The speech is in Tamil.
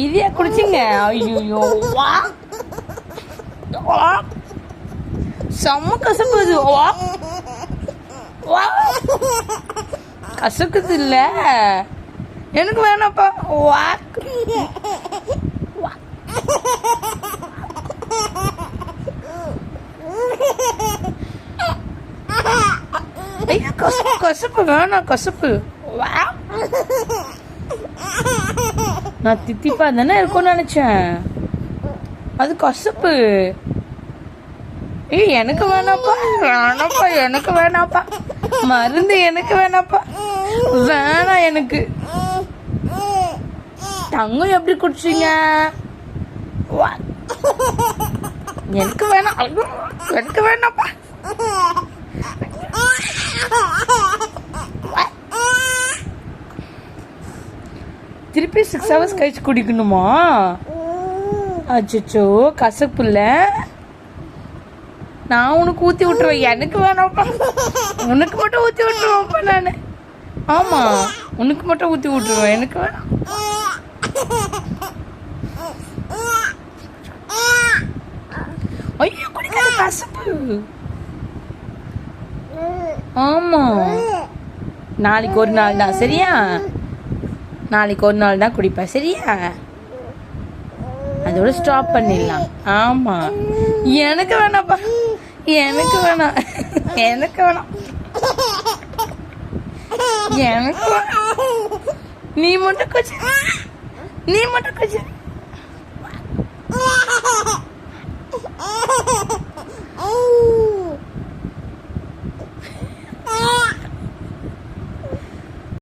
இதையா குடிச்சிங்க? ஐயோ வா வா, செம்ம கசப்பு அது. வா வா, கசக்குது இல்ல, எனக்கு வேணாப்பா. வா வா. ஐயா கசப்பு கசப்பு வேணாம், கசப்பு. வா, நான் தித்திப்பா தானே இருக்கும்னு நினைச்சேன், அது கசப்பு. ஏய் எனக்கு வேணாப்பா, வேணாப்பா, எனக்கு வேணாப்பா, மருந்து எனக்கு வேணாப்பா, வேணாம் எனக்கு. தங்கம் எப்படி குடிச்சிங்க? எனக்கு வேணாம், எனக்கு வேணாப்பா. திருப்பி 6 hours கழிச்சு குடிக்கணுமா? அச்சோ கசப்பு இல்ல. நான் உனக்கு ஊற்றி விட்டுருவேன், எனக்கு வேணாம்ப்பா. உனக்கு மட்டும் ஊற்றி விட்டுருவேன்ப்பா நான். ஆமாம், உனக்கு மட்டும் ஊற்றி விட்டுருவேன், எனக்கு வேணாம். ஐயோ குடிக்காத, கசப்பு. ஆமாம், நாளைக்கு ஒரு நாள் தான் சரியா? நாளைக்கு ஒரு நாள் தான் குடிப்பேன் சரியா? அதோட ஸ்டாப் பண்ணிடலாம். ஆமாம், எனக்கு வேணாப்பா, எனக்கு வேணாம், எனக்கு வேணாம், எனக்கு வேணாம். நீ மட்டும் கொஞ்சம், நீ மட்டும் கொஞ்சம்.